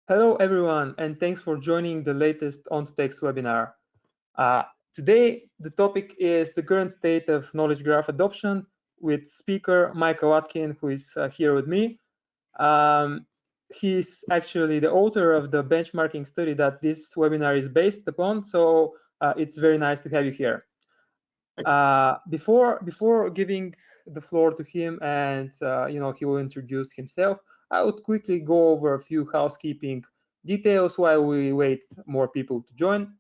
Hello, everyone, and thanks for joining the latest Ontotext webinar. Today, the topic is the current state of knowledge graph adoption with speaker Michael Atkin, who is here with me. He's actually the author of the benchmarking study that this webinar is based upon, so it's very nice to have you here. Before giving the floor to him and he will introduce himself, I would quickly go over a few housekeeping details while we wait more people to join.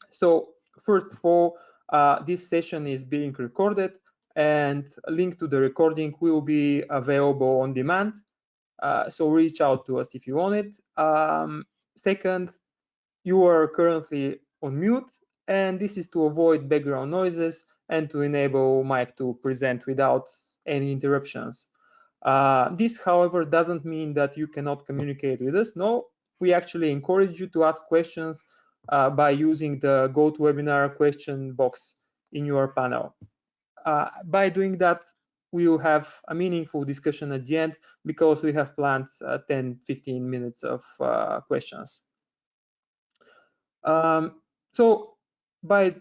So first of all, this session is being recorded and a link to the recording will be available on demand. So reach out to us if you want it. Second, you are currently on mute, and this is to avoid background noises and to enable Mike to present without any interruptions. This, however, doesn't mean that you cannot communicate with us. No, we actually encourage you to ask questions by using the GoToWebinar question box in your panel. By doing that, we will have a meaningful discussion at the end because we have planned 10-15 minutes of questions. So by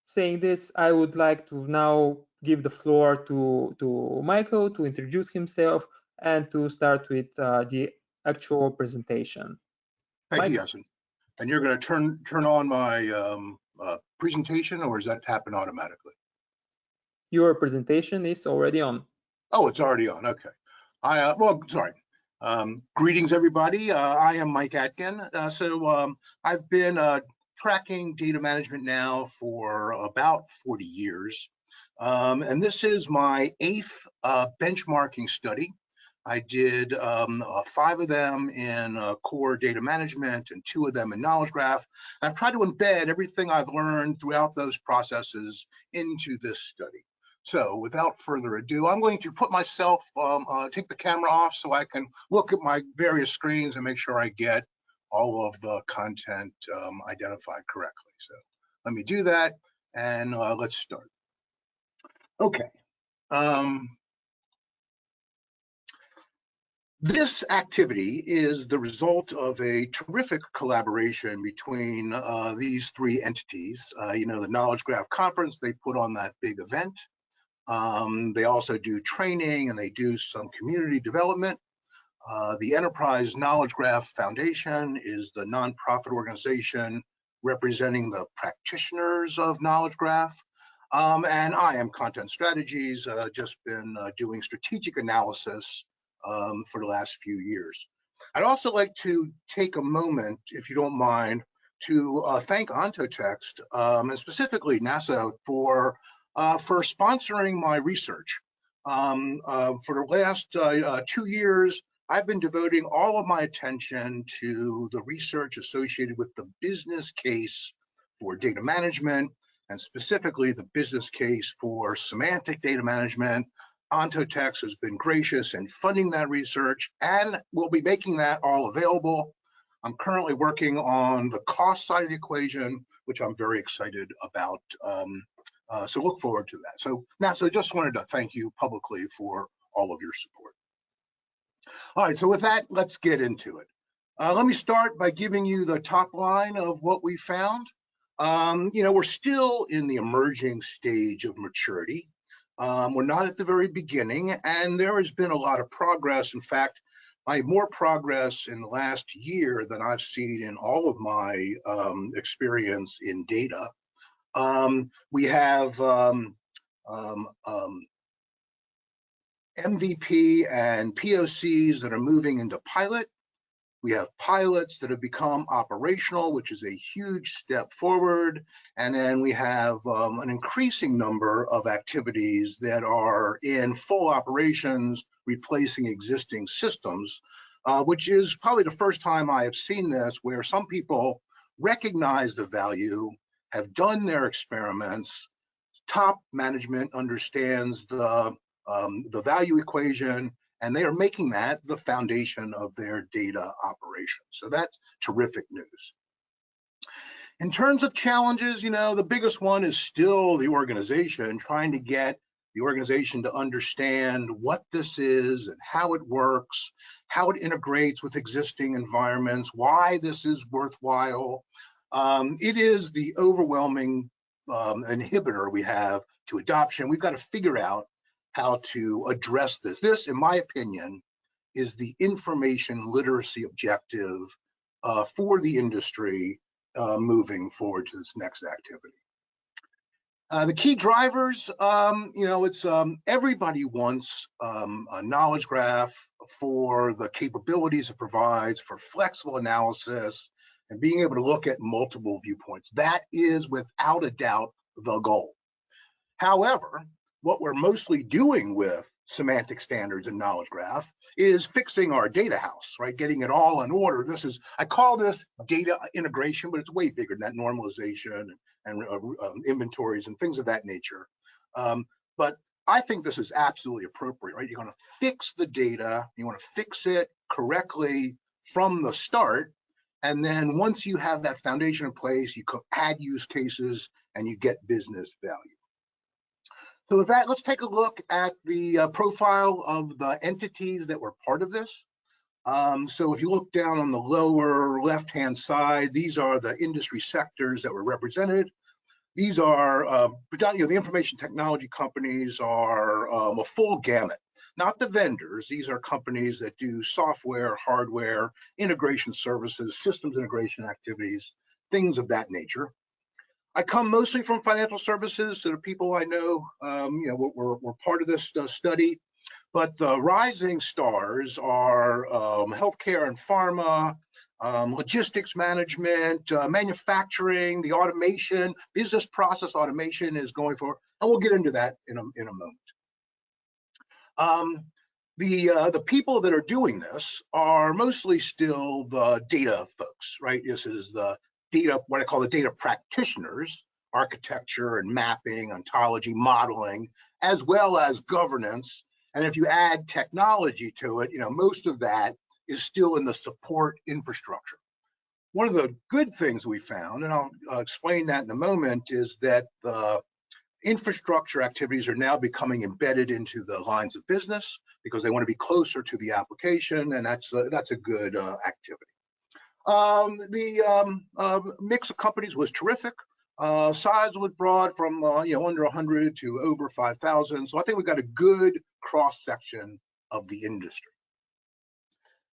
saying this, I would like to now give the floor to Michael to introduce himself and to start with the actual presentation. Thank you, Yasin. And you're going to turn on my presentation, or does that happen automatically? Your presentation is already on. Oh, it's already on. Okay. Greetings, everybody. I am Mike Atkin. I've been tracking data management now for about 40 years. And this is my 8th benchmarking study. I did 5 of them in core data management and 2 of them in knowledge graph. And I've tried to embed everything I've learned throughout those processes into this study. So without further ado, I'm going to put myself, take the camera off so I can look at my various screens and make sure I get all of the content identified correctly. So let me do that and let's start. Okay. This activity is the result of a terrific collaboration between these 3 entities. The Knowledge Graph Conference, they put on that big event. They also do training and they do some community development. The Enterprise Knowledge Graph Foundation is the nonprofit organization representing the practitioners of Knowledge Graph. And I am Content Strategies, just been doing strategic analysis for the last few years. I'd also like to take a moment, if you don't mind, to thank Ontotext and specifically NASA for sponsoring my research. For the last 2 years, I've been devoting all of my attention to the research associated with the business case for data management, and specifically the business case for semantic data management. Ontotext has been gracious in funding that research and will be making that all available. I'm currently working on the cost side of the equation, which I'm very excited about. So look forward to that. So NASA, just wanted to thank you publicly for all of your support. All right, so with that, let's get into it. Let me start by giving you the top line of what we found. We're still in the emerging stage of maturity. We're not at the very beginning, and there has been a lot of progress. In fact, I have more progress in the last year than I've seen in all of my experience in data. We have MVP and POCs that are moving into pilot. We have pilots that have become operational, which is a huge step forward. And then we have an increasing number of activities that are in full operations, replacing existing systems, which is probably the first time I have seen this, where some people recognize the value, have done their experiments, top management understands the value equation, and they are making that the foundation of their data operations. So that's terrific news. In terms of challenges, the biggest one is still the organization trying to get the organization to understand what this is and how it works, how it integrates with existing environments, why this is worthwhile. It is the overwhelming inhibitor we have to adoption. We've got to figure out how to address this. This, in my opinion, is the information literacy objective for the industry moving forward to this next activity. The key drivers, it's everybody wants a knowledge graph for the capabilities it provides for flexible analysis and being able to look at multiple viewpoints. That is without a doubt the goal. However, what we're mostly doing with semantic standards and knowledge graph is fixing our data house, right? Getting it all in order. I call this data integration, but it's way bigger than that, normalization and inventories and things of that nature. But I think this is absolutely appropriate, right? You're going to fix the data. You want to fix it correctly from the start. And then once you have that foundation in place, you can add use cases and you get business value. So with that, let's take a look at the profile of the entities that were part of this. So if you look down on the lower left-hand side, these are the industry sectors that were represented. These are, the information technology companies are a full gamut, not the vendors. These are companies that do software, hardware, integration services, systems integration activities, things of that nature. I come mostly from financial services, so the people I know, were part of this study. But the rising stars are healthcare and pharma, logistics management, manufacturing, the automation, business process automation is going for, and we'll get into that in a moment. The people that are doing this are mostly still the data folks, right? This is the data, what I call the data practitioners, architecture and mapping, ontology, modeling, as well as governance. And if you add technology to it, most of that is still in the support infrastructure. One of the good things we found, and I'll explain that in a moment, is that the infrastructure activities are now becoming embedded into the lines of business because they want to be closer to the application, and that's a good activity. The mix of companies was terrific. Size was broad from under 100 to over 5,000. So I think we got a good cross section of the industry.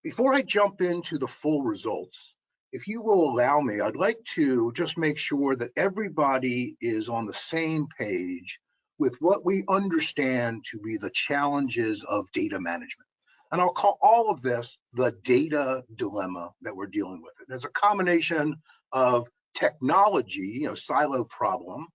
Before I jump into the full results, if you will allow me, I'd like to just make sure that everybody is on the same page with what we understand to be the challenges of data management. And I'll call all of this the data dilemma that we're dealing with. There's a combination of technology, silo problem,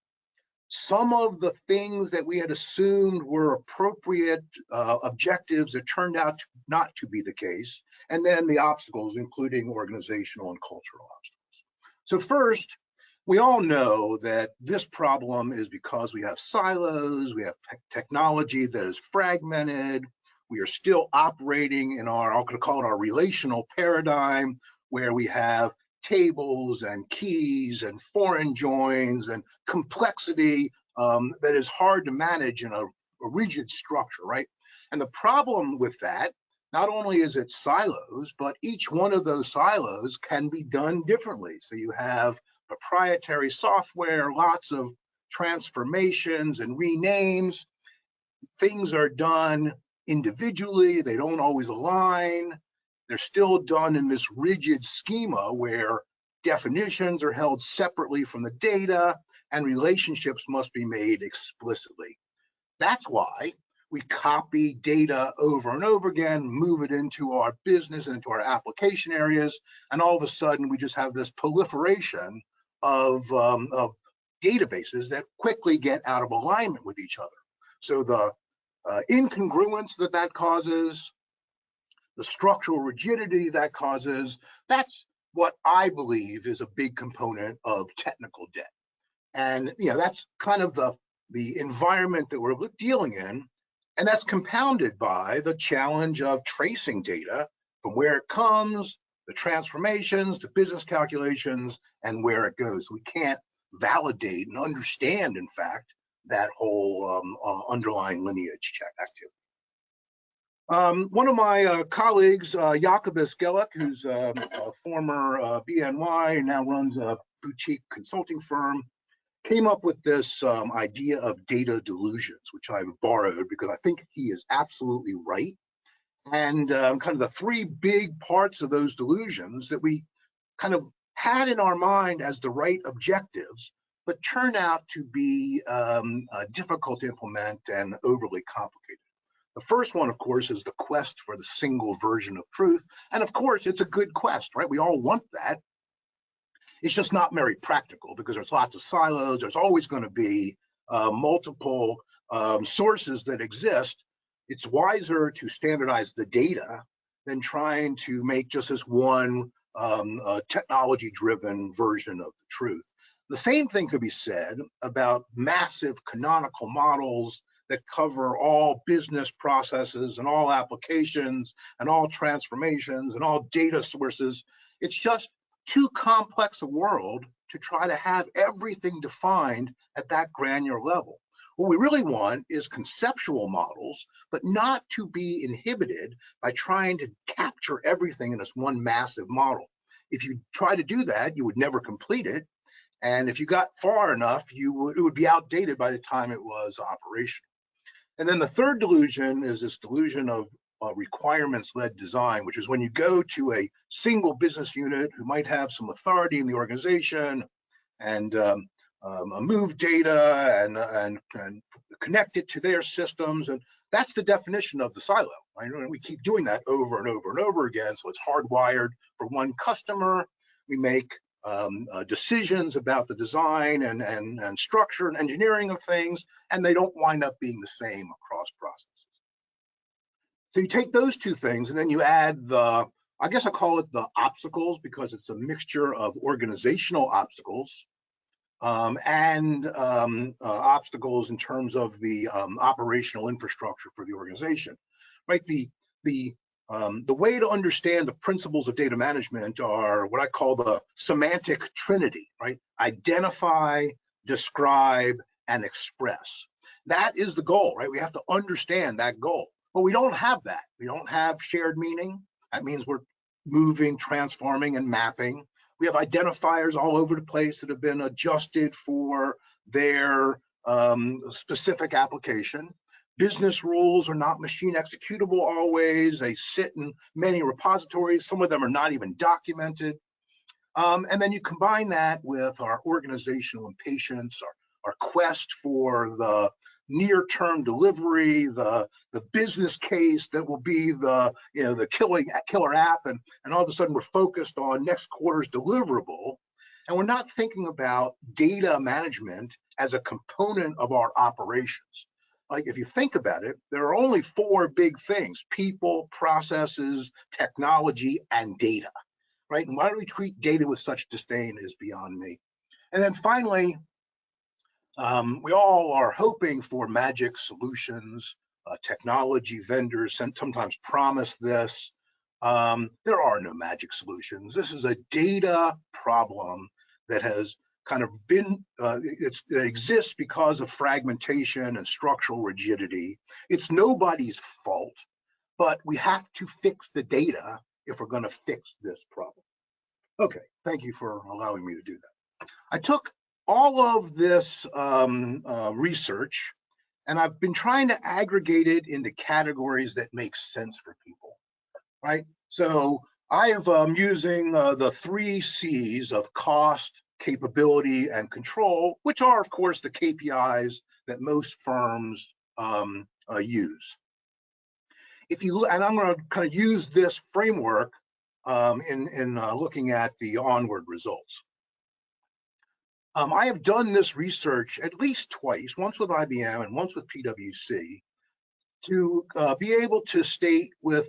some of the things that we had assumed were appropriate objectives that turned out not to be the case, and then the obstacles, including organizational and cultural obstacles. So first, we all know that this problem is because we have silos, we have technology that is fragmented, we are still operating in I'm going to call it our relational paradigm, where we have tables and keys and foreign joins and complexity that is hard to manage in a rigid structure, right? And the problem with that, not only is it silos, but each one of those silos can be done differently. So you have proprietary software, lots of transformations and renames. Things are done individually, they don't always align. They're still done in this rigid schema where definitions are held separately from the data and relationships must be made explicitly. That's why we copy data over and over again, move it into our business and into our application areas, and all of a sudden we just have this proliferation of databases that quickly get out of alignment with each other. So the incongruence that causes, the structural rigidity that causes, that's what I believe is a big component of technical debt. And that's kind of the environment that we're dealing in. And that's compounded by the challenge of tracing data from where it comes, the transformations, the business calculations, and where it goes. We can't validate and understand, in fact, that whole underlying lineage check activity. One of my colleagues, Jacobus Gellick, who's a former BNY, now runs a boutique consulting firm, came up with this idea of data delusions, which I've borrowed because I think he is absolutely right. And kind of the three big parts of those delusions that we kind of had in our mind as the right objectives, but turn out to be difficult to implement and overly complicated. The first one, of course, is the quest for the single version of truth. And of course, it's a good quest, right? We all want that. It's just not very practical because there's lots of silos. There's always going to be multiple sources that exist. It's wiser to standardize the data than trying to make just this one technology-driven version of the truth. The same thing could be said about massive canonical models that cover all business processes and all applications and all transformations and all data sources. It's just too complex a world to try to have everything defined at that granular level. What we really want is conceptual models, but not to be inhibited by trying to capture everything in this one massive model. If you try to do that, you would never complete it. And if you got far enough, it would be outdated by the time it was operational. And then the third delusion is this delusion of requirements-led design, which is when you go to a single business unit who might have some authority in the organization and move data and connect it to their systems. And that's the definition of the silo, right? And we keep doing that over and over and over again. So it's hardwired for one customer. We make decisions about the design and structure and engineering of things, and they don't wind up being the same across processes. So you take those two things and then you add the, I guess I call it the obstacles because it's a mixture of organizational obstacles and obstacles in terms of the operational infrastructure for the organization, right? The way to understand the principles of data management are what I call the semantic trinity, right? Identify, describe, and express. That is the goal, right? We have to understand that goal, but we don't have that. We don't have shared meaning. That means we're moving, transforming, and mapping. We have identifiers all over the place that have been adjusted for their specific application. Business rules are not machine executable always. They sit in many repositories. Some of them are not even documented. And then you combine that with our organizational impatience, our quest for the near-term delivery, the business case that will be the killer app, and all of a sudden we're focused on next quarter's deliverable, and we're not thinking about data management as a component of our operations. Like if you think about it, there are only four big things: people, processes, technology, and data, right? And why do we treat data with such disdain is beyond me. And then finally, we all are hoping for magic solutions. Technology vendors sometimes promise this. There are no magic solutions. This is a data problem that has kind of been, it exists because of fragmentation and structural rigidity. It's nobody's fault, but we have to fix the data if we're going to fix this problem. Okay, thank you for allowing me to do that. I took all of this research and I've been trying to aggregate it into categories that make sense for people, right? So I have using the 3 C's of cost, capability, and control, which are, of course, the KPIs that most firms use. And I'm going to kind of use this framework in looking at the onward results. I have done this research at least twice, once with IBM and once with PwC, to be able to state with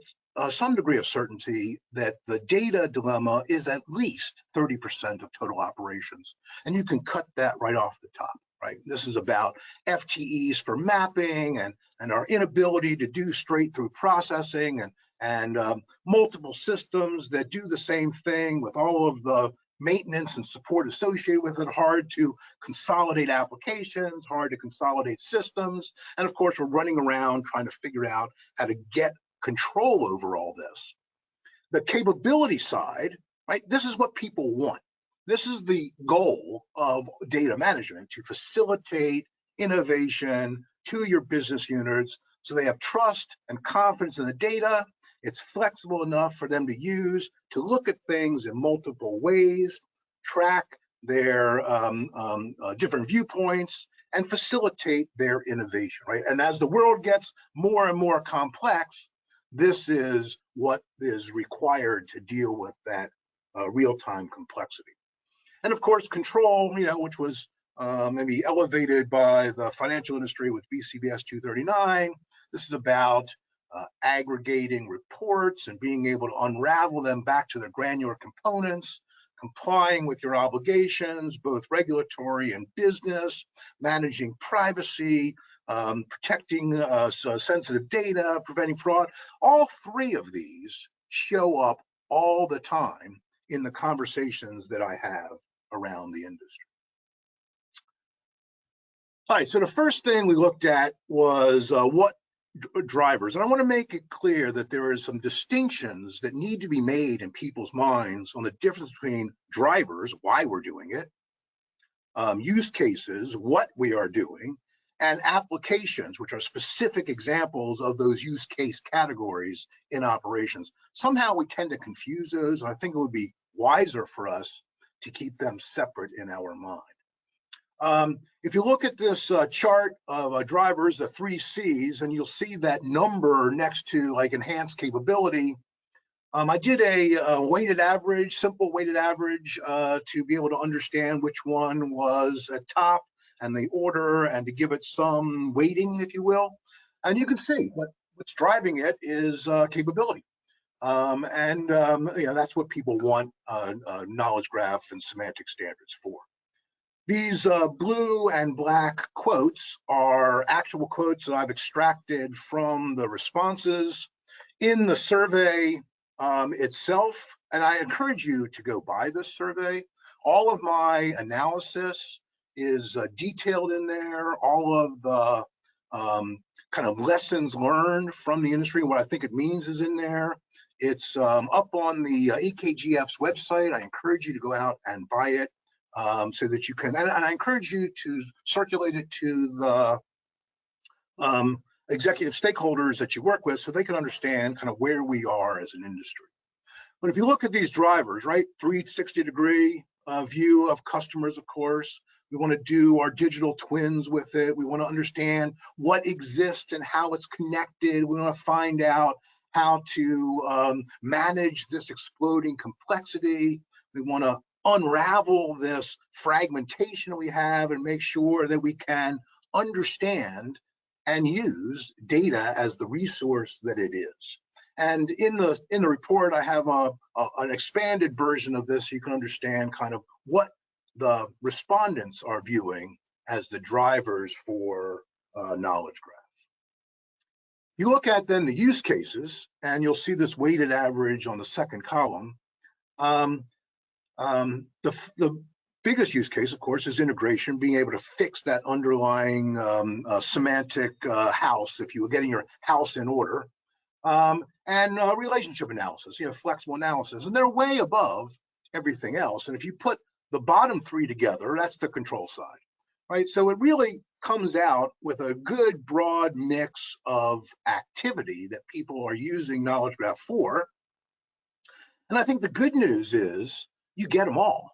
some degree of certainty that the data dilemma is at least 30% of total operations. And you can cut that right off the top, right? This is about FTEs for mapping and our inability to do straight through processing and multiple systems that do the same thing with all of the maintenance and support associated with it, hard to consolidate applications, hard to consolidate systems. And of course, we're running around trying to figure out how to get control over all this. The capability side, right? This is what people want. This is the goal of data management, to facilitate innovation to your business units so they have trust and confidence in the data. It's flexible enough for them to use, to look at things in multiple ways, track their different viewpoints, and facilitate their innovation, right? And as the world gets more and more complex, this is what is required to deal with that real-time complexity. And of course, control, which was maybe elevated by the financial industry with BCBS 239. This is about aggregating reports and being able to unravel them back to their granular components, complying with your obligations, both regulatory and business, managing privacy, protecting sensitive data, preventing fraud. All three of these show up all the time in the conversations that I have around the industry. All right, so the first thing we looked at was what drivers, and I want to make it clear that there are some distinctions that need to be made in people's minds on the difference between drivers, why we're doing it, use cases, what we are doing, and applications, which are specific examples of those use case categories in operations. Somehow we tend to confuse those, and I think it would be wiser for us to keep them separate in our mind. If you look at this chart of drivers, the 3 C's, and you'll see that number next to like enhanced capability. I did a weighted average, simple weighted average, to be able to understand which one was at top and the order, and to give it some weighting, if you will. And you can see what's driving it is capability. That's what people want knowledge graph and semantic standards for. These blue and black quotes are actual quotes that I've extracted from the responses in the survey itself. And I encourage you to go buy this survey. All of my analysis is detailed in there. All of the kind of lessons learned from the industry, what I think it means, is in there. It's up on the EKGF's website. I encourage you to go out and buy it. So that you can, and I encourage you to circulate it to the executive stakeholders that you work with so they can understand kind of where we are as an industry. But if you look at these drivers, right, 360-degree view of customers, of course, we want to do our digital twins with it. We want to understand what exists and how it's connected. We want to find out how to manage this exploding complexity. We want to unravel this fragmentation we have and make sure that we can understand and use data as the resource that it is. And in the report, I have an expanded version of this so you can understand kind of what the respondents are viewing as the drivers for knowledge graph. You look at then the use cases, and you'll see this weighted average on the second column. The biggest use case, of course, is integration, being able to fix that underlying semantic house, if you were getting your house in order, and relationship analysis, flexible analysis, and they're way above everything else. And if you put the bottom 3 together, that's the control side, right? So it really comes out with a good broad mix of activity that people are using knowledge graph for. And I think the good news is you get them all.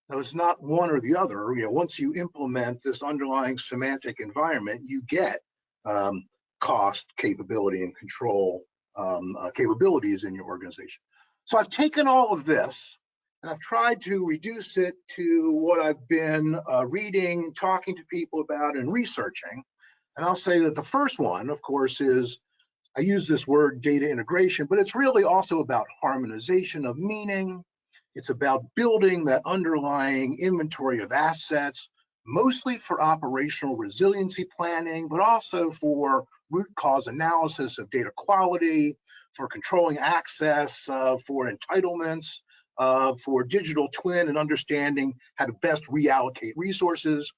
Now, it's not one or the other. Once you implement this underlying semantic environment, you get cost, capability, and control capabilities in your organization. So I've taken all of this and I've tried to reduce it to what I've been reading, talking to people about, and researching. And I'll say that the first one, of course, is, I use this word data integration, but it's really also about harmonization of meaning. It's about building that underlying inventory of assets, mostly for operational resiliency planning, but also for root cause analysis of data quality, for controlling access, for entitlements, for digital twin and understanding how to best reallocate resources.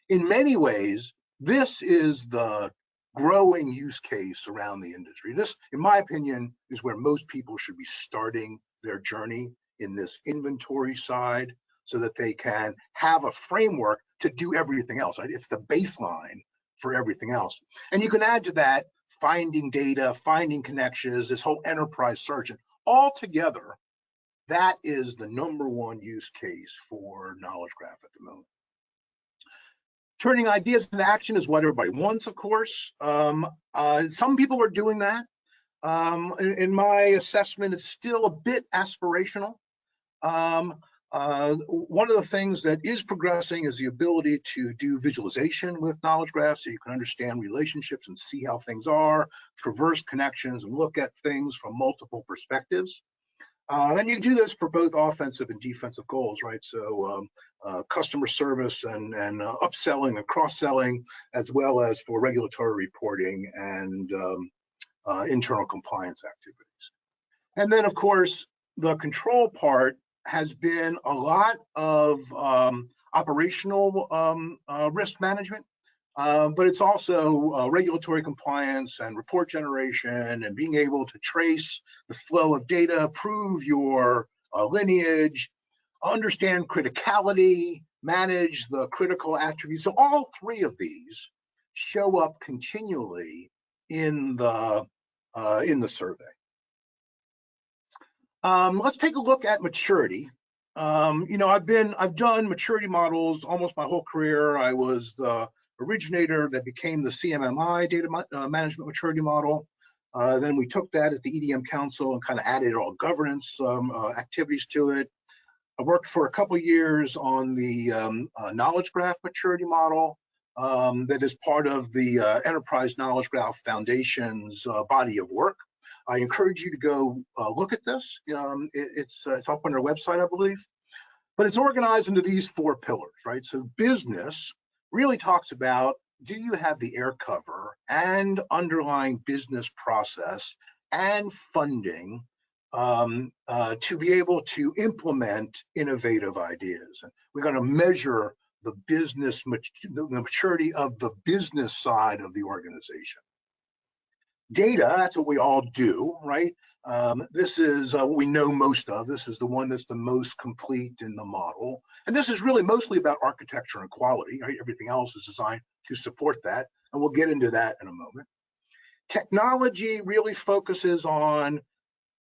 In many ways, this is the growing use case around the industry. This, in my opinion, is where most people should be starting their journey in this inventory side, so that they can have a framework to do everything else, right? It's the baseline for everything else. And you can add to that finding data, finding connections, this whole enterprise search, and all together, that is the #1 use case for Knowledge Graph at the moment. Turning ideas into action is what everybody wants, of course. Some people are doing that. In my assessment, it's still a bit aspirational. One of the things that is progressing is the ability to do visualization with Knowledge Graph, so you can understand relationships and see how things are, traverse connections, and look at things from multiple perspectives. And you do this for both offensive and defensive goals, right? So customer service and upselling and cross-selling, as well as for regulatory reporting and internal compliance activities. And then, of course, the control part has been a lot of operational risk management, but it's also regulatory compliance and report generation and being able to trace the flow of data, prove your lineage, understand criticality, manage the critical attributes. So all three of these show up continually in the survey. Let's take a look at maturity. I've done maturity models almost my whole career. I was the originator that became the CMMI data management maturity model. Then we took that at the EDM Council and kind of added all governance activities to it. I worked for a couple of years on the Knowledge Graph maturity model that is part of the Enterprise Knowledge Graph Foundation's body of work. I encourage you to go look at this. It's up on their website, I believe. But it's organized into these 4 pillars, right? So business really talks about, do you have the air cover and underlying business process and funding to be able to implement innovative ideas? And we're going to measure the maturity of the business side of the organization. Data, that's what we all do, right? This is what we know most of. This is the one that's the most complete in the model. And this is really mostly about architecture and quality, right? Everything else is designed to support that. And we'll get into that in a moment. Technology really focuses on,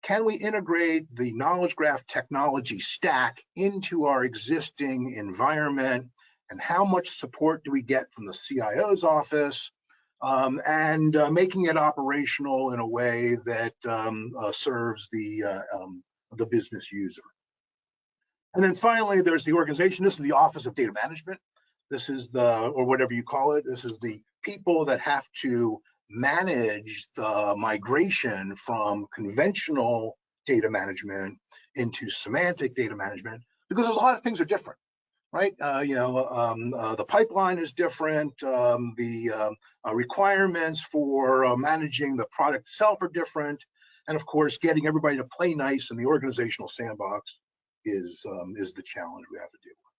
can we integrate the Knowledge Graph technology stack into our existing environment? And how much support do we get from the CIO's office? And making it operational in a way that serves the business user. And then finally, there's the organization. This is the Office of Data Management. This is or whatever you call it, this is the people that have to manage the migration from conventional data management into semantic data management, because there's a lot of things are different. Right, the pipeline is different. The requirements for managing the product itself are different, and of course, getting everybody to play nice in the organizational sandbox is the challenge we have to deal with.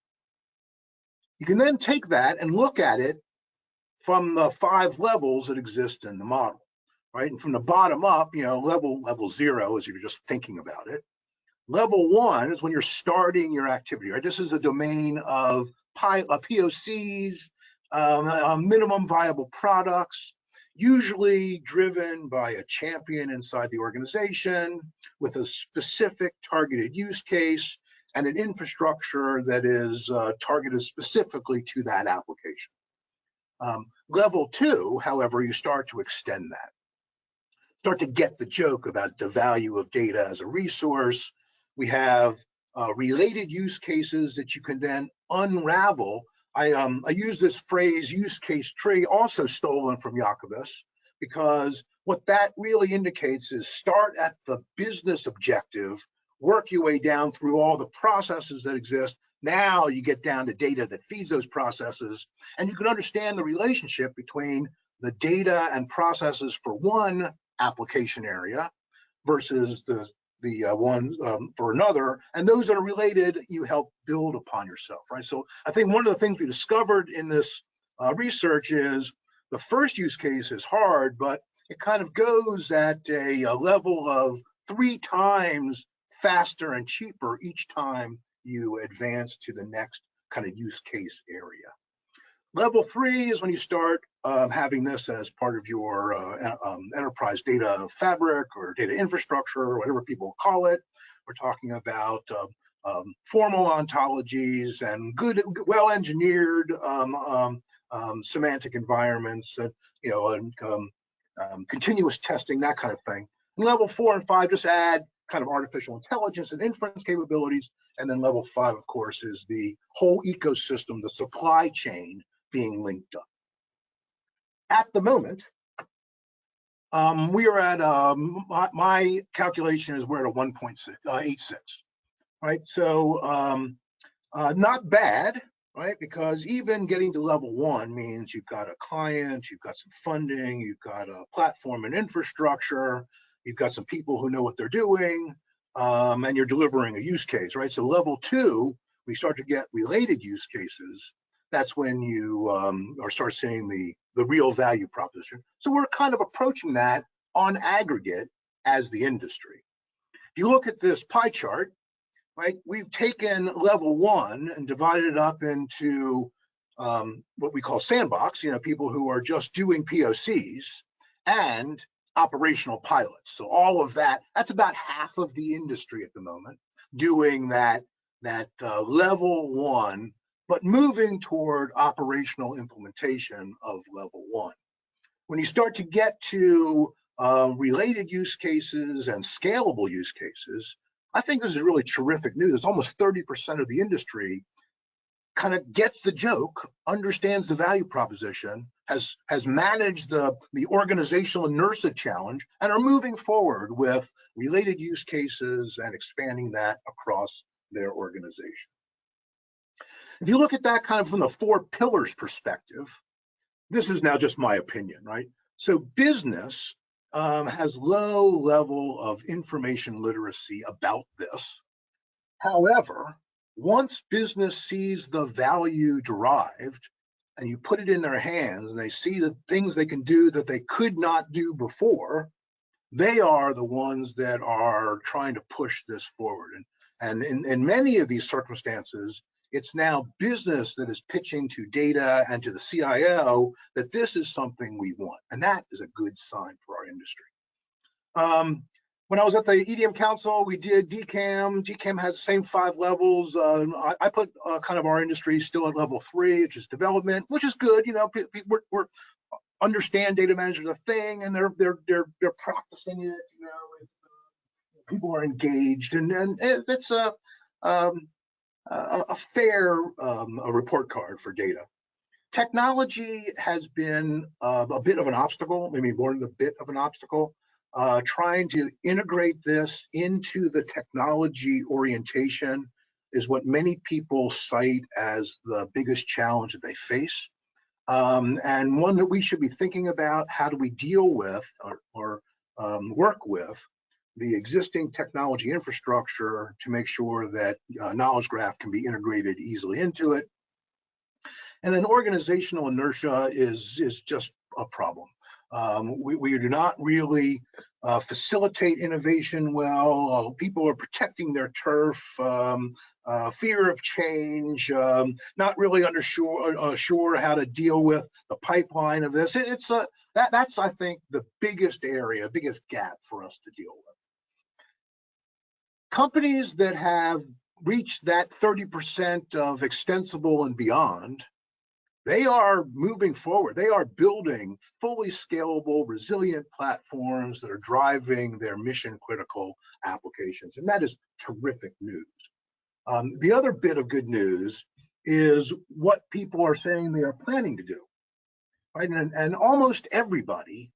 You can then take that and look at it from the 5 levels that exist in the model, right? And from the bottom up, level 0 is if you're just thinking about it. Level 1 is when you're starting your activity, right? This is the domain of POCs, minimum viable products, usually driven by a champion inside the organization with a specific targeted use case and an infrastructure that is targeted specifically to that application. Level 2, however, you start to extend that. Start to get the joke about the value of data as a resource. We have related use cases that you can then unravel. I use this phrase use case tree, also stolen from Jacobus, because what that really indicates is start at the business objective, work your way down through all the processes that exist. Now you get down to data that feeds those processes, and you can understand the relationship between the data and processes for one application area versus the the one for another, and those that are related, you help build upon yourself, right? So I think one of the things we discovered in this research is the first use case is hard, but it kind of goes at a level of 3 times faster and cheaper each time you advance to the next kind of use case area. Level 3 is when you start having this as part of your enterprise data fabric or data infrastructure, or whatever people call it. We're talking about formal ontologies and good, well-engineered semantic environments, that continuous testing, that kind of thing. And level 4 and 5 just add kind of artificial intelligence and inference capabilities. And then level 5, of course, is the whole ecosystem, the supply chain being linked up. At the moment, we are at my calculation is we're at a 1.86, right? So not bad, right? Because even getting to level 1 means you've got a client, you've got some funding, you've got a platform and infrastructure, you've got some people who know what they're doing, and you're delivering a use case, right? So level 2, we start to get related use cases. That's when you start seeing the real value proposition. So we're kind of approaching that on aggregate as the industry. If you look at this pie chart, right, we've taken level 1 and divided it up into what we call sandbox, people who are just doing POCs, and operational pilots. So all of that, that's about half of the industry at the moment, doing that level 1, but moving toward operational implementation of level 1. When you start to get to related use cases and scalable use cases, I think this is really terrific news. Almost 30% of the industry kind of gets the joke, understands the value proposition, has managed the organizational inertia challenge, and are moving forward with related use cases and expanding that across their organization. If you look at that kind of from the 4 pillars perspective, this is now just my opinion, right? So business has low level of information literacy about this. However, once business sees the value derived and you put it in their hands and they see the things they can do that they could not do before, they are the ones that are trying to push this forward. And in many of these circumstances, it's now business that is pitching to data and to the CIO that this is something we want. And that is a good sign for our industry. When I was at the EDM Council, we did DCAM. DCAM has the same 5 levels. I put kind of our industry still at level 3, which is development, which is good. We're understand data management is a thing, and they're practicing it. People are engaged, and it's a fair report card for data. Technology has been a bit of an obstacle, maybe more than a bit of an obstacle. Trying to integrate this into the technology orientation is what many people cite as the biggest challenge that they face, and one that we should be thinking about. How do we deal with or work with the existing technology infrastructure to make sure that knowledge graph can be integrated easily into it? And then organizational inertia is just a problem. We do not really facilitate innovation well. People are protecting their turf, fear of change, not really sure how to deal with the pipeline of this. That's I think the biggest gap for us to deal with. Companies that have reached that 30% of extensible and beyond, they are moving forward. They are building fully scalable, resilient platforms that are driving their mission-critical applications, and that is terrific news. The other bit of good news is what people are saying they are planning to do, right? And almost everybody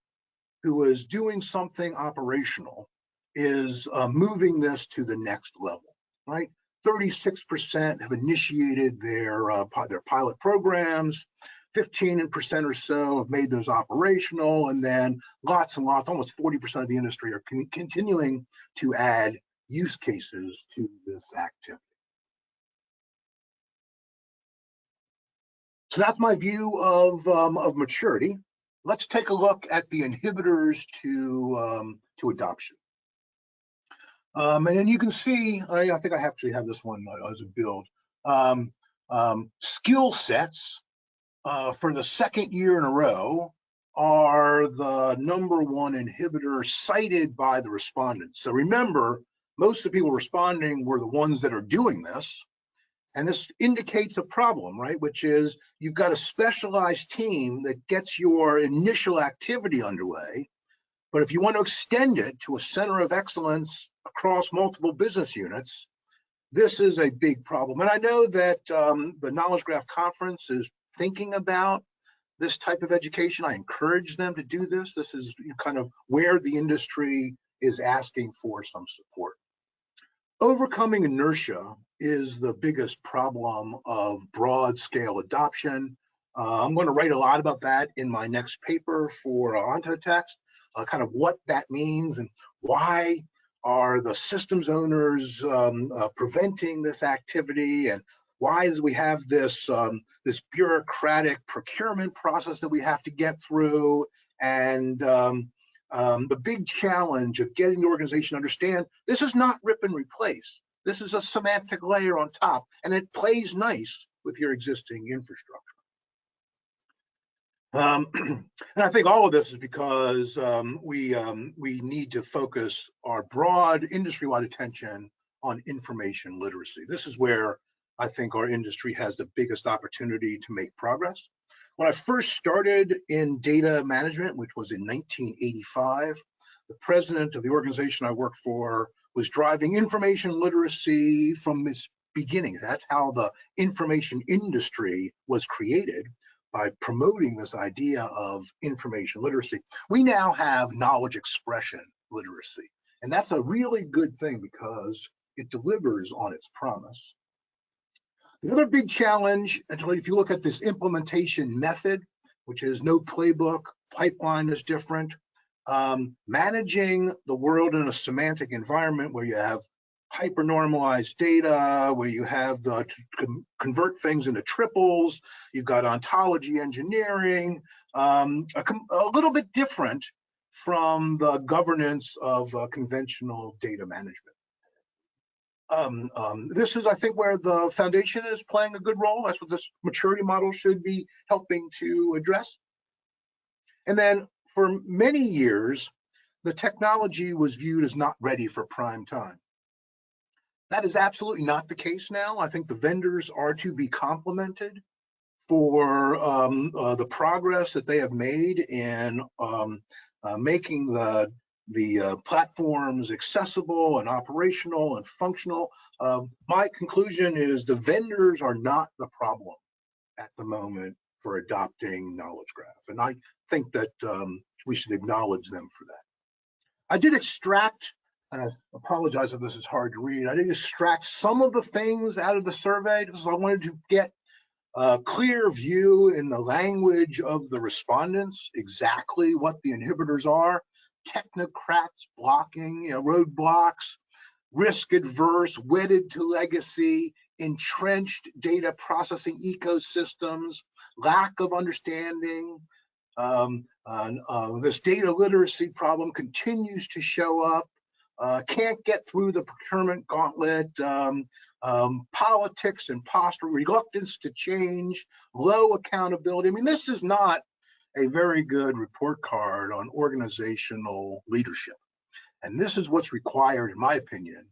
who is doing something operational is moving this to the next level, right? 36% have initiated their pilot programs, 15% or so have made those operational, and then lots and lots, almost 40% of the industry are continuing to add use cases to this activity. So that's my view of maturity. Let's take a look at the inhibitors to adoption. And then you can see, I think I actually have this one as a build. Skill sets for the second year in a row are the #1 inhibitor cited by the respondents. So remember, most of the people responding were the ones that are doing this. And this indicates a problem, right? Which is you've got a specialized team that gets your initial activity underway. But if you want to extend it to a center of excellence across multiple business units, this is a big problem. And I know that the Knowledge Graph Conference is thinking about this type of education. I encourage them to do this. This is kind of where the industry is asking for some support. Overcoming inertia is the biggest problem of broad scale adoption. I'm going to write a lot about that in my next paper for Ontotext, kind of what that means and why are the systems owners preventing this activity, and why is we have this this bureaucratic procurement process that we have to get through, and the big challenge of getting the organization to understand this is not rip and replace. This is a semantic layer on top, and it plays nice with your existing infrastructure. And I think all of this is because we need to focus our broad industry-wide attention on information literacy. This is where I think our industry has the biggest opportunity to make progress. When I first started in data management, which was in 1985, the president of the organization I worked for was driving information literacy from its beginning. That's how the information industry was created, by promoting this idea of information literacy. We now have knowledge expression literacy, and that's a really good thing because it delivers on its promise. The other big challenge, if you look at this implementation method, which is no playbook, pipeline is different, managing the world in a semantic environment where you have hyper-normalized data, where you have to convert things into triples, you've got ontology engineering, a little bit different from the governance of conventional data management. This is, I think, where the foundation is playing a good role. That's what this maturity model should be helping to address. And then for many years, the technology was viewed as not ready for prime time. That is absolutely not the case now. I think the vendors are to be complimented for the progress that they have made in making the platforms accessible and operational and functional. My conclusion is the vendors are not the problem at the moment for adopting Knowledge Graph, and I think that we should acknowledge them for that. I did extract, and I apologize if this is hard to read, I did extract some of the things out of the survey because I wanted to get a clear view in the language of the respondents exactly what the inhibitors are. Technocrats blocking, roadblocks, risk adverse, wedded to legacy, entrenched data processing ecosystems, lack of understanding. This data literacy problem continues to show up. Can't get through the procurement gauntlet. Politics and posture, reluctance to change, low accountability. I mean, this is not a very good report card on organizational leadership. And this is what's required, in my opinion,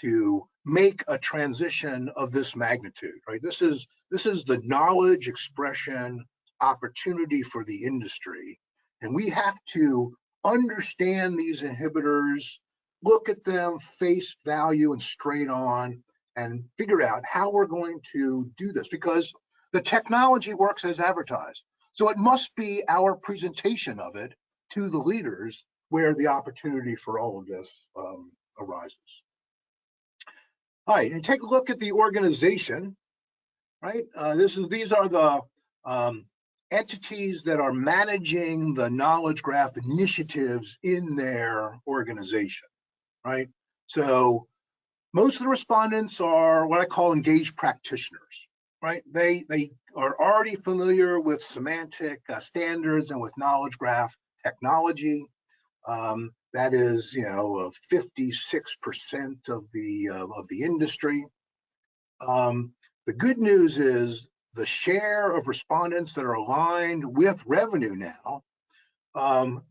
to make a transition of this magnitude, right? This is the knowledge expression opportunity for the industry. And we have to understand these inhibitors, look at them face value and straight on, and figure out how we're going to do this, because the technology works as advertised. So it must be our presentation of it to the leaders where the opportunity for all of this arises. All right, and take a look at the organization, right? These are the entities that are managing the knowledge graph initiatives in their organization, right? So most of the respondents are what I call engaged practitioners, right? They are already familiar with semantic standards and with knowledge graph technology. That is, 56% of the industry. The good news is the share of respondents that are aligned with revenue now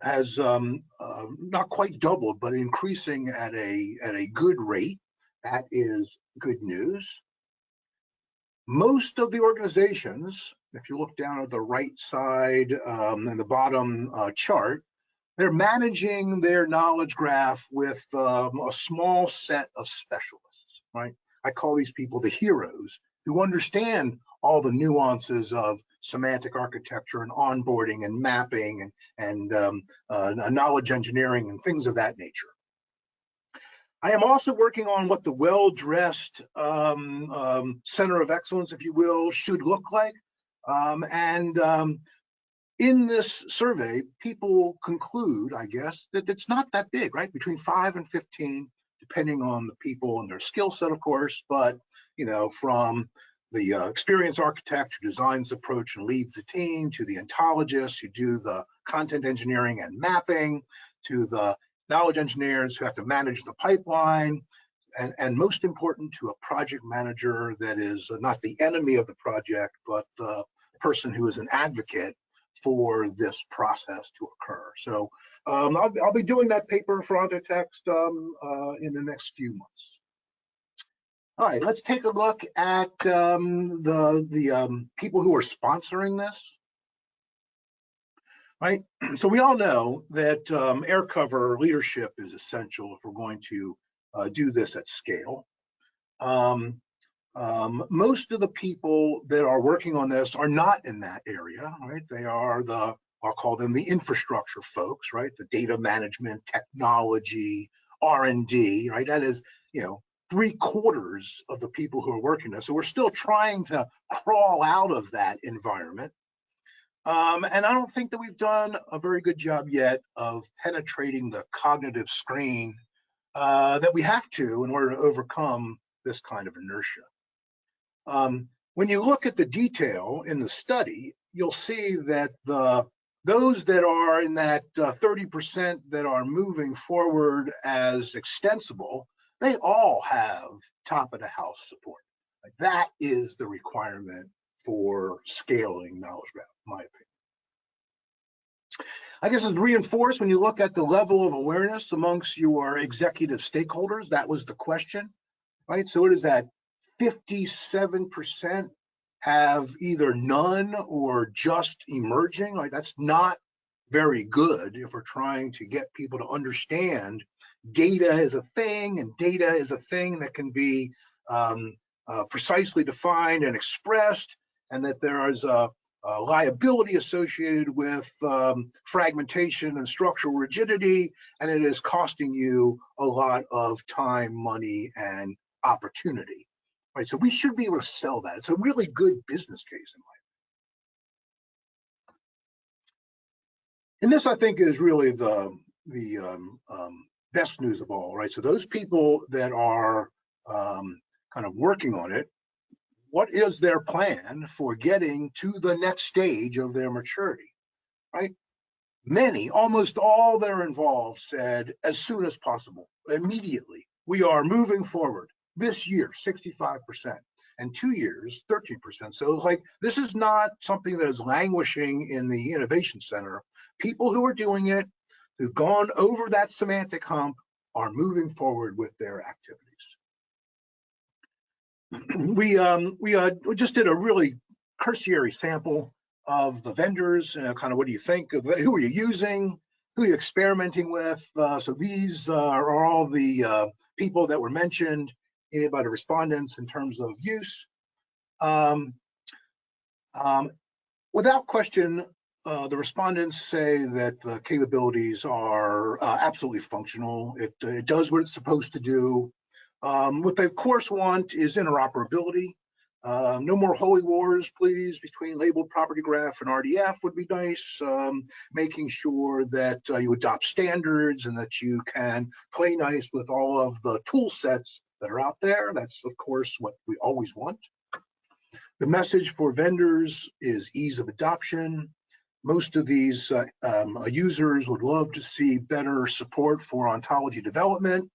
has not quite doubled, but increasing at a good rate. That is good news. Most of the organizations, if you look down at the right side in the bottom chart, they're managing their knowledge graph with a small set of specialists, right? I call these people the heroes who understand all the nuances of semantic architecture and onboarding and mapping and knowledge engineering and things of that nature. I am also working on what the well-dressed center of excellence, if you will, should look like. In this survey, people conclude, I guess, that it's not that big, right? Between 5 and 15, depending on the people and their skill set, of course. But, from the experienced architect who designs the approach and leads the team, to the ontologists who do the content engineering and mapping, to the knowledge engineers who have to manage the pipeline, and most important, to a project manager that is not the enemy of the project, but the person who is an advocate for this process to occur. So I'll be doing that paper for Ontotext in the next few months. All right, let's take a look at the people who are sponsoring this. Right, so we all know that air cover leadership is essential if we're going to do this at scale. Most of the people that are working on this are not in that area, right? They are I'll call them the infrastructure folks, right? The data management, technology, R&D, right? That is, 3/4 of the people who are working this. So we're still trying to crawl out of that environment. And I don't think that we've done a very good job yet of penetrating the cognitive screen that we have to in order to overcome this kind of inertia. When you look at the detail in the study, you'll see that those that are in that 30% that are moving forward as extensible, they all have top of the house support. That is the requirement for scaling knowledge graph, in my opinion. I guess it's reinforced when you look at the level of awareness amongst your executive stakeholders. That was the question, right? So what is that? 57% have either none or just emerging. Like, that's not very good if we're trying to get people to understand data is a thing, and data is a thing that can be precisely defined and expressed, and that there is a liability associated with fragmentation and structural rigidity, and it is costing you a lot of time, money, and opportunity. Right, so we should be able to sell that. It's a really good business case in my opinion. And this, I think, is really the best news of all, right? So those people that are kind of working on it, what is their plan for getting to the next stage of their maturity, right? Many, almost all that are involved said as soon as possible, immediately. We are moving forward. This year, 65%, and 2 years, 13%. So like, this is not something that is languishing in the innovation center. People who are doing it, who've gone over that semantic hump, are moving forward with their activities. We just did a really cursory sample of the vendors, kind of what do you think of, who are you using, who are you experimenting with. So these are all the people that were mentioned by the respondents in terms of use. Without question, the respondents say that the capabilities are absolutely functional. It does what it's supposed to do. What they of course want is interoperability. No more holy wars, please, between labeled property graph and RDF would be nice. Making sure that you adopt standards and that you can play nice with all of the tool sets that are out there. That's, of course, what we always want. The message for vendors is ease of adoption. Most of these users would love to see better support for ontology development.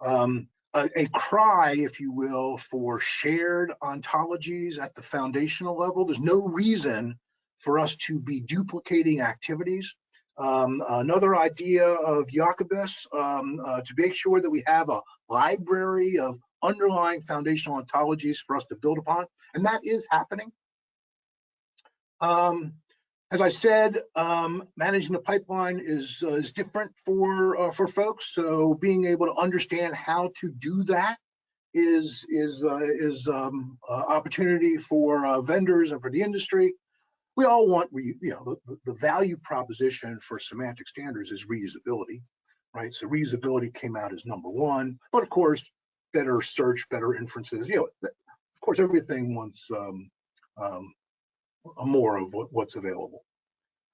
A cry, if you will, for shared ontologies at the foundational level. There's no reason for us to be duplicating activities. Another idea of Jacobus, to make sure that we have a library of underlying foundational ontologies for us to build upon, and that is happening. As I said, managing the pipeline is different for folks. So being able to understand how to do that is opportunity for vendors and for the industry. We all want, the value proposition for semantic standards is reusability, right? So reusability came out as number one, but of course, better search, better inferences. Of course, everything wants more of what's available.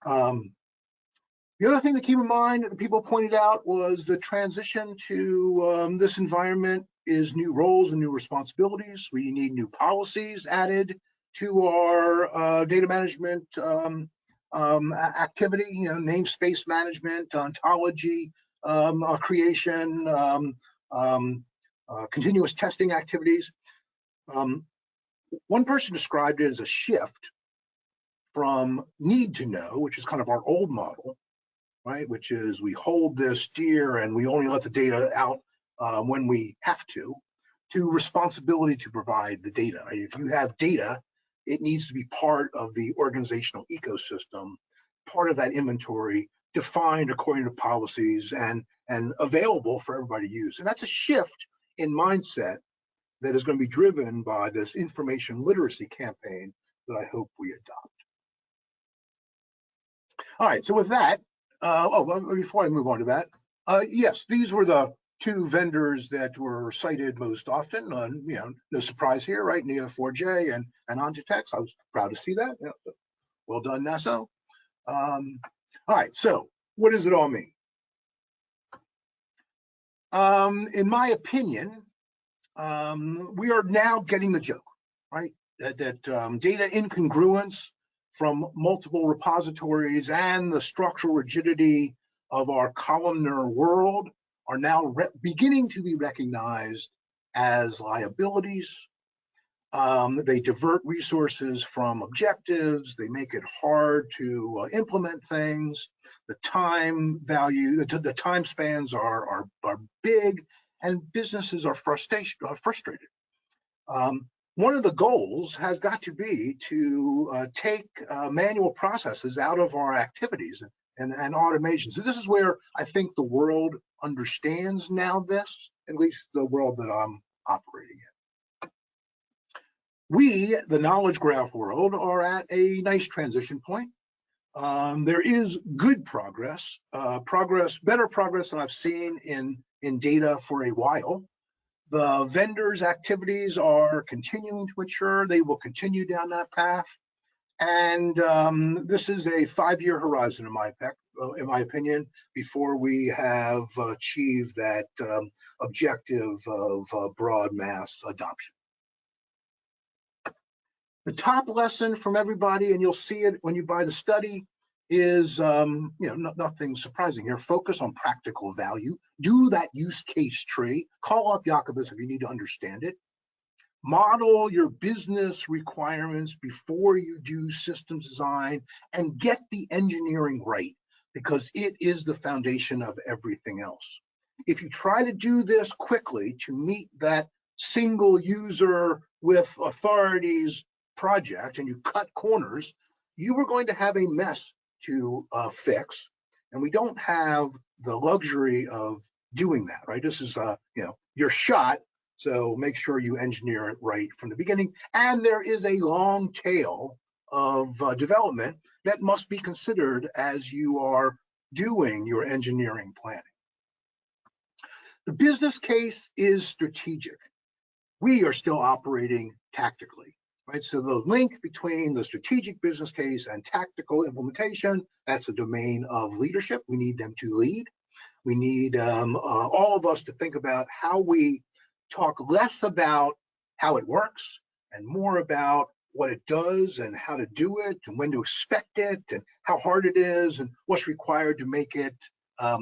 The other thing to keep in mind that people pointed out was the transition to this environment is new roles and new responsibilities. We need new policies added to our data management activity, namespace management, ontology creation, continuous testing activities. One person described it as a shift from need to know, which is kind of our old model, right? Which is we hold this dear and we only let the data out when we have to responsibility to provide the data. If you have data, it needs to be part of the organizational ecosystem, part of that inventory, defined according to policies and available for everybody to use. And that's a shift in mindset that is going to be driven by this information literacy campaign that I hope we adopt. All right, so with that, before I move on to that, yes, these were the two vendors that were cited most often. No surprise here, right? Neo4j and Ontotext. I was proud to see that. Well done, NASA. All right, so what does it all mean? In my opinion, we are now getting the joke, right? That data incongruence from multiple repositories and the structural rigidity of our columnar world are now beginning to be recognized as liabilities. They divert resources from objectives. They make it hard to implement things. The time value, the time spans are big, and businesses are frustrated. One of the goals has got to be to take manual processes out of our activities and automation. So this is where I think the world understands now this, at least the world that I'm operating in. We, the knowledge graph world, are at a nice transition point. There is good progress, better progress than I've seen in data for a while. The vendors' activities are continuing to mature. They will continue down that path. And this is a 5-year horizon, in my opinion, before we have achieved that objective of broad mass adoption. The top lesson from everybody, and you'll see it when you buy the study, is nothing surprising here. Focus on practical value. Do that use case tree. Call up Jacobus if you need to understand it. Model your business requirements before you do systems design, and get the engineering right, because it is the foundation of everything else. If you try to do this quickly to meet that single user with authorities project and you cut corners, you are going to have a mess to fix, and we don't have the luxury of doing that, right? This is your shot, so make sure you engineer it right from the beginning. And there is a long tail of development that must be considered as you are doing your engineering planning. The business case is strategic. We are still operating tactically. right? So the link between the strategic business case and tactical implementation, that's the domain of leadership. We need them to lead. We need all of us to think about how we talk less about how it works and more about what it does and how to do it and when to expect it and how hard it is and what's required to make it a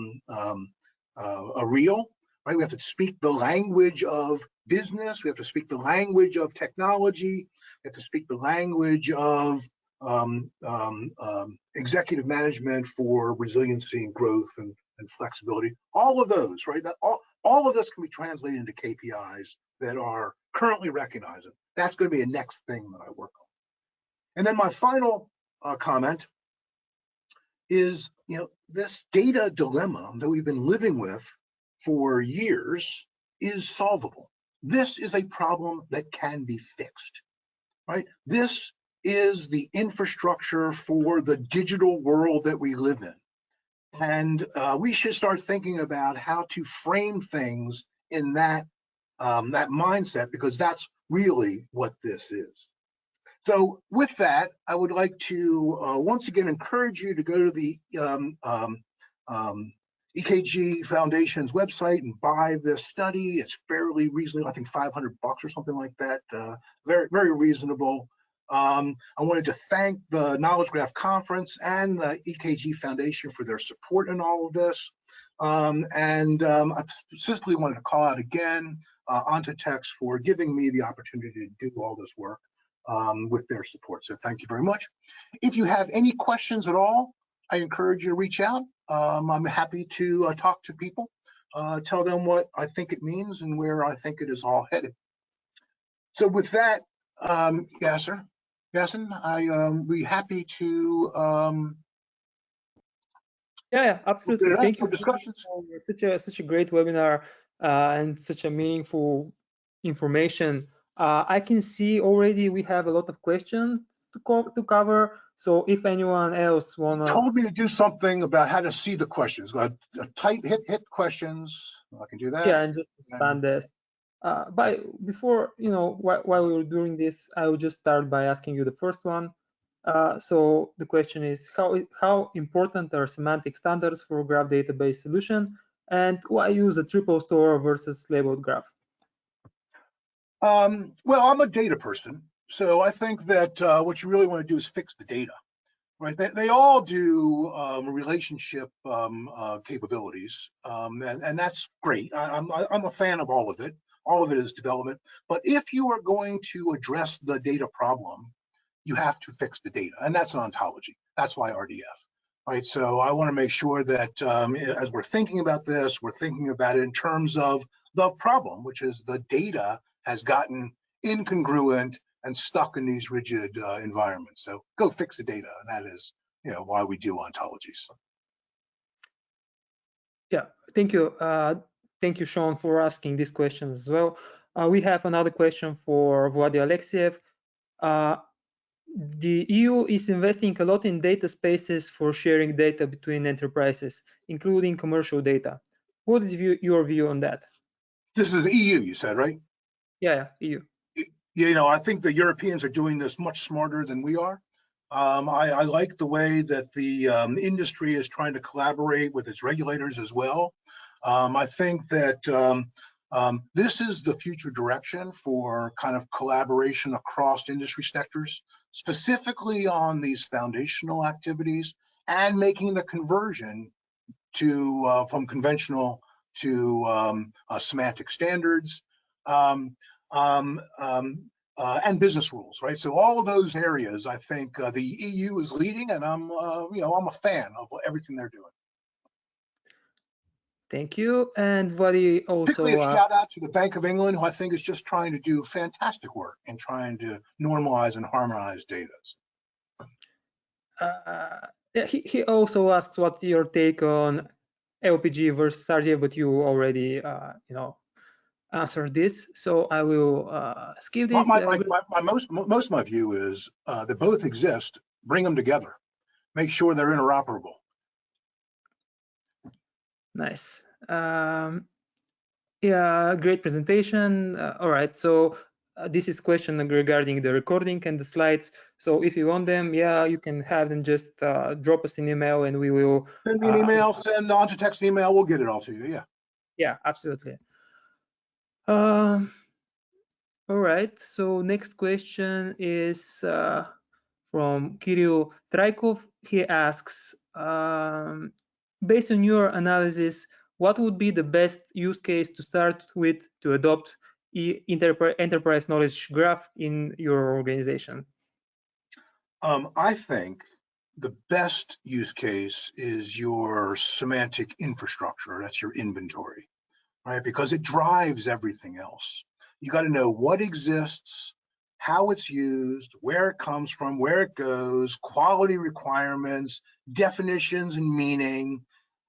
real, right? We have to speak the language of business. We have to speak the language of technology. We have to speak the language of executive management for resiliency and growth and flexibility. All of those, right? That all of this can be translated into KPIs that are currently recognized. That's going to be a next thing that I work on. And then my final comment is, this data dilemma that we've been living with for years is solvable. This is a problem that can be fixed, right? This is the infrastructure for the digital world that we live in. And we should start thinking about how to frame things in that mindset, because that's really what this is. So with that, I would like to once again encourage you to go to the EKG Foundation's website and buy this study. It's fairly reasonable, I think $500 or something like that. Very, very reasonable. I wanted to thank the Knowledge Graph Conference and the EKG Foundation for their support in all of this. I specifically wanted to call out again Ontotext for giving me the opportunity to do all this work with their support. So thank you very much. If you have any questions at all, I encourage you to reach out. I'm happy to talk to people, tell them what I think it means and where I think it is all headed. So with that, Yasin, I'd be happy to yeah, absolutely. Thank you for discussions. For such a great webinar and such a meaningful information. I can see already we have a lot of questions to cover. So if anyone else wanna, you told me to do something about how to see the questions. Type hit questions. I can do that. Yeah, and just expand this. But before, while we were doing this, I will just start by asking you the first one. So the question is, how important are semantic standards for graph database solution, and why use a triple store versus labeled graph? Well, I'm a data person, so I think that what you really want to do is fix the data, right? They all do relationship capabilities, and that's great. I'm a fan of all of it. All of it is development. But if you are going to address the data problem, you have to fix the data, and that's an ontology. That's why RDF, right? So I want to make sure that as we're thinking about this, we're thinking about it in terms of the problem, which is the data has gotten incongruent and stuck in these rigid environments. So go fix the data, and that is, why we do ontologies. Yeah, thank you. Thank you, Sean, for asking this question as well. We have another question for Vladi Alexiev. The EU is investing a lot in data spaces for sharing data between enterprises, including commercial data. What is your view on that? This is the EU, you said, right? Yeah, EU. I think the Europeans are doing this much smarter than we are. I like the way that the industry is trying to collaborate with its regulators as well. I think that this is the future direction for kind of collaboration across industry sectors, specifically on these foundational activities and making the conversion to from conventional to semantic standards. And business rules, right? So all of those areas, I think the EU is leading, and I'm a fan of everything they're doing. Thank you. And Vladi also particularly a shout out to the Bank of England, who I think is just trying to do fantastic work in trying to normalize and harmonize data. He also asks what's your take on LPG versus RDF, but you already answer this, so I will skip this. Most of my view is that both exist. Bring them together. Make sure they're interoperable. Nice. Yeah, great presentation. All right, so this is question regarding the recording and the slides. So if you want them, yeah, you can have them. Just drop us an email and we will. Send me an email, send Ontotext an email, we'll get it all to you, yeah. Yeah, absolutely. All right, so next question is from Kirill Traikov. He asks, based on your analysis, what would be the best use case to start with to adopt enterprise knowledge graph in your organization? I think the best use case is your semantic infrastructure. That's your inventory, right? Because it drives everything else. You got to know what exists, how it's used, where it comes from, where it goes, quality requirements, definitions and meaning,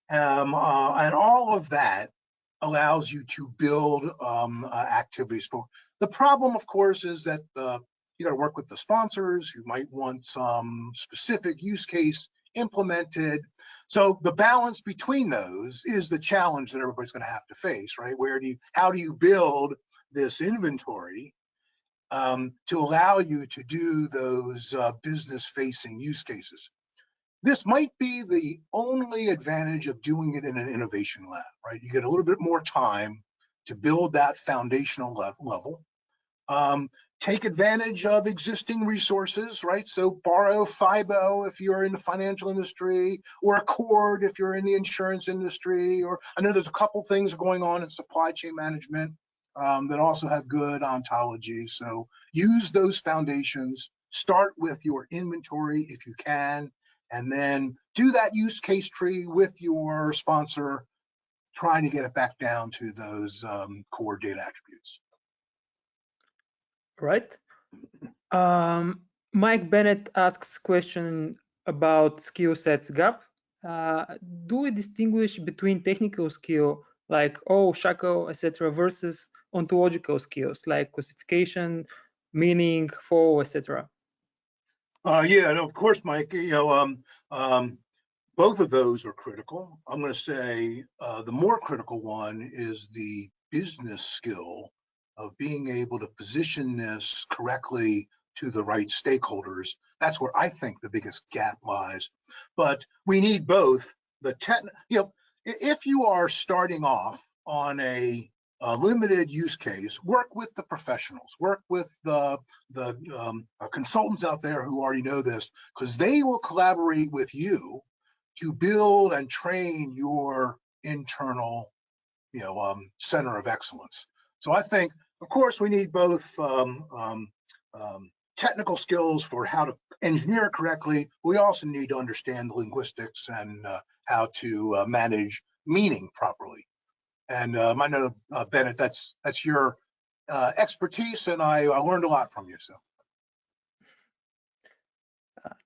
and all of that allows you to build activities for. The problem, of course, is that you got to work with the sponsors who might want some specific use case implemented. So the balance between those is the challenge that everybody's going to have to face, right? How do you build this inventory to allow you to do those business-facing use cases? This might be the only advantage of doing it in an innovation lab, right? You get a little bit more time to build that foundational level. Take advantage of existing resources, right? So borrow FIBO if you're in the financial industry, or Accord if you're in the insurance industry, or I know there's a couple things going on in supply chain management that also have good ontology. So use those foundations, start with your inventory if you can, and then do that use case tree with your sponsor, trying to get it back down to those core data attributes. Right. Mike Bennett asks question about skill sets gap. Do we distinguish between technical skill like shackle, etc., versus ontological skills like classification, meaning, fall, etc.? Yeah, and of course, Mike. Both of those are critical. I'm going to say the more critical one is the business skill of being able to position this correctly to the right stakeholders. That's where I think the biggest gap lies. But we need both the if you are starting off on a limited use case, work with the professionals, work with the consultants out there who already know this, because they will collaborate with you to build and train your internal, center of excellence. So I think, of course, we need both technical skills for how to engineer correctly. We also need to understand the linguistics and how to manage meaning properly. And I know, Bennett, that's your expertise, and I learned a lot from you. So,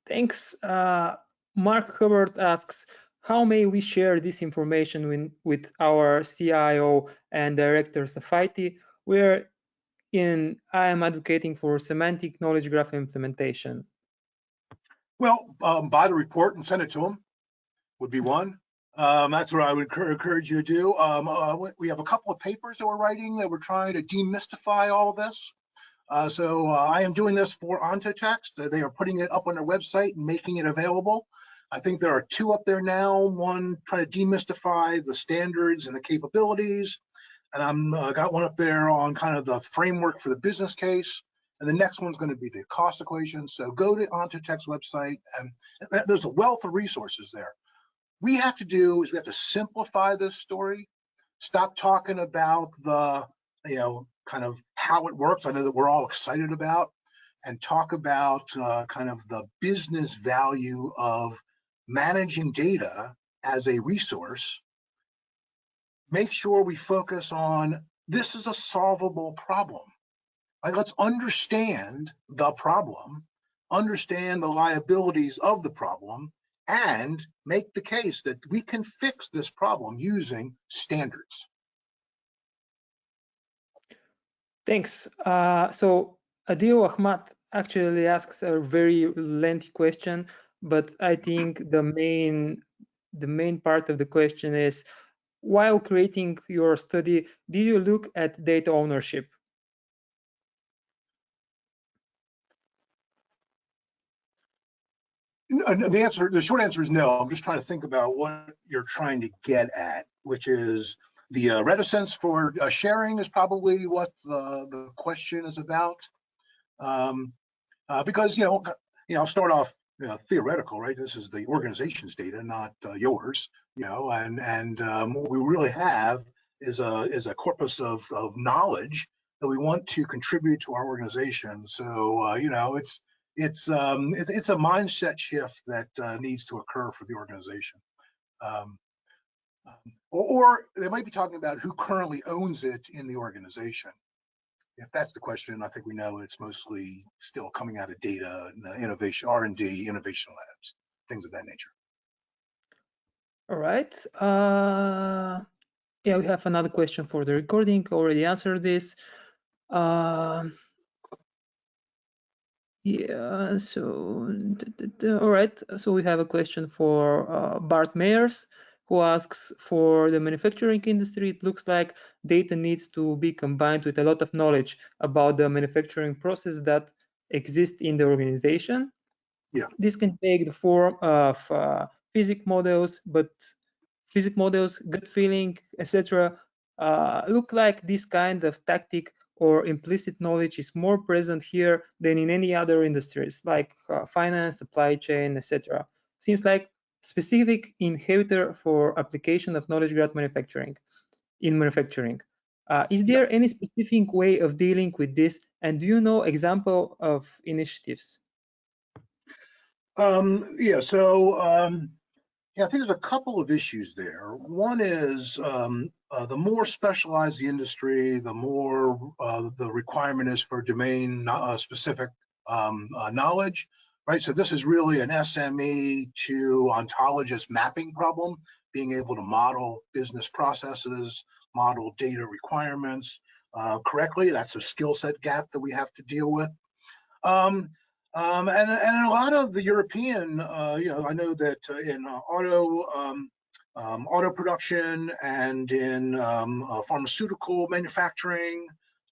thanks. Mark Hubbard asks, how may we share this information with our CIO and directors of IT? I am advocating for semantic knowledge graph implementation. Well, buy the report and send it to them would be one. That's what I would encourage you to do. We have a couple of papers that we're writing that we're trying to demystify all of this. So I am doing this for Ontotext. They are putting it up on their website and making it available. I think there are two up there now. One trying to demystify the standards and the capabilities, and I'm got one up there on kind of the framework for the business case. And the next one's going to be the cost equation. So go to Ontotext website, and there's a wealth of resources there. We have to simplify this story. Stop talking about the kind of how it works. I know that we're all excited about, and talk about kind of the business value of managing data as a resource. Make sure we focus on this is a solvable problem. Right? Let's understand the problem, understand the liabilities of the problem, and make the case that we can fix this problem using standards. Thanks. So Adil Ahmad actually asks a very lengthy question, but I think the main part of the question is, while creating your study, did you look at data ownership? The short answer is no. I'm just trying to think about what you're trying to get at, which is the reticence for sharing is probably what the question is about. Because I'll start off theoretical, right? This is the organization's data, not yours. And what we really have is a corpus of knowledge that we want to contribute to our organization. So it's a mindset shift that needs to occur for the organization. Or they might be talking about who currently owns it in the organization. If that's the question, I think we know it's mostly still coming out of data, innovation, R&D, innovation labs, things of that nature. All right. Yeah, we have another question for the recording. Already answered this. Yeah, so all right. So we have a question for Bart Meyers, who asks, for the manufacturing industry, it looks like data needs to be combined with a lot of knowledge about the manufacturing process that exists in the organization. Yeah. This can take the form of physics models, but physics models, gut feeling, etc. Look like this kind of tactic or implicit knowledge is more present here than in any other industries, like finance, supply chain, etc. Seems like specific inhibitor for application of knowledge graph manufacturing in manufacturing. Is there any specific way of dealing with this? And do you know example of initiatives? I think there's a couple of issues there. One is the more specialized the industry, the more the requirement is for domain specific knowledge, right? So this is really an SME to ontologist mapping problem, being able to model business processes, model data requirements correctly. That's a skill set gap that we have to deal with. And a lot of the European, I know that in auto production and in pharmaceutical manufacturing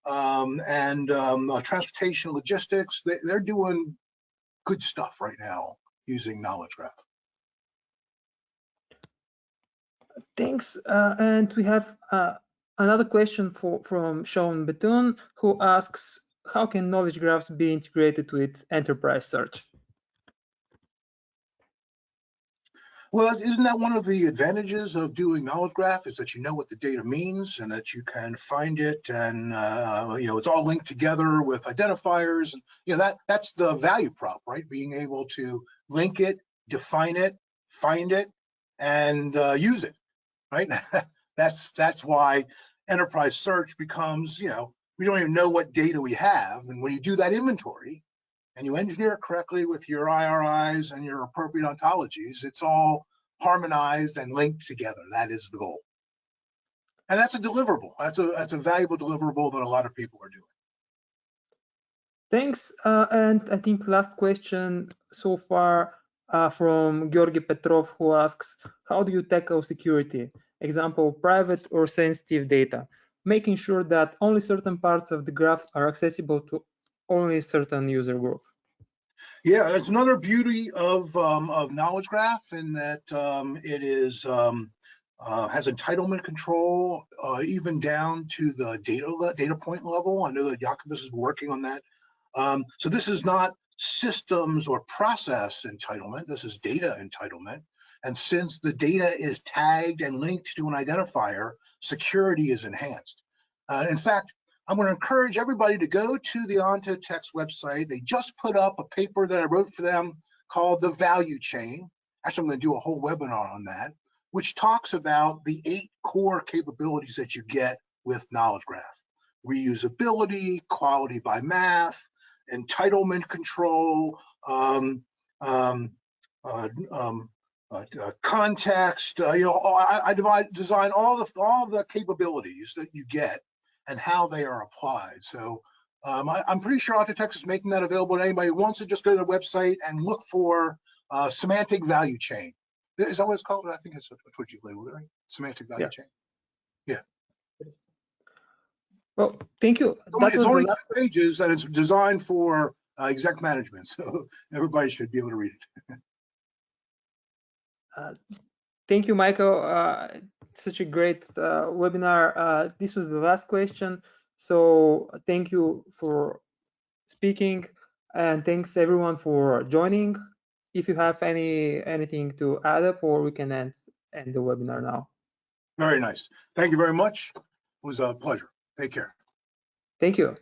and transportation logistics, they're doing good stuff right now using knowledge graph. Thanks. And we have another question from Sean Betun, who asks, how can knowledge graphs be integrated with enterprise search? Well, isn't that one of the advantages of doing knowledge graph, is that you know what the data means and that you can find it, and it's all linked together with identifiers, and that's the value prop, right? Being able to link it, define it, find it, and use it, right? That's why enterprise search becomes, we don't even know what data we have, and when you do that inventory and you engineer it correctly with your IRIs and your appropriate ontologies, it's all harmonized and linked together. That is the goal. And that's a deliverable. That's a valuable deliverable that a lot of people are doing. Thanks. And I think last question so far from Georgi Petrov, who asks, how do you tackle security? Example, private or sensitive data, making sure that only certain parts of the graph are accessible to only a certain user group. Yeah, that's another beauty of knowledge graph, in that it is has entitlement control even down to the data point level. I know that Jacobus is working on that. So this is not systems or process entitlement. This is data entitlement. And since the data is tagged and linked to an identifier, security is enhanced. In fact, I'm going to encourage everybody to go to the Ontotext website. They just put up a paper that I wrote for them called The Value Chain. Actually, I'm going to do a whole webinar on that, which talks about the 8 core capabilities that you get with knowledge graph: reusability, quality by math, entitlement control, context. I design all the capabilities that you get and how they are applied. So I'm pretty sure Ontotext is making that available to anybody who wants to just go to the website and look for semantic value chain. Is that what it's called? I think it's what you labeled it, right? Semantic value chain. Yeah. Well, thank you. It's only 2 pages, and it's designed for exec management, so everybody should be able to read it. Thank you, Michael. Such a great webinar. This was the last question. So thank you for speaking, and thanks everyone for joining. If you have anything to add up, or we can end the webinar now. Very nice. Thank you very much. It was a pleasure. Take care. Thank you.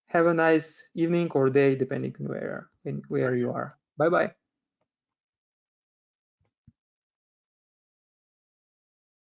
Have a nice evening or day, depending on where you are. Bye-bye.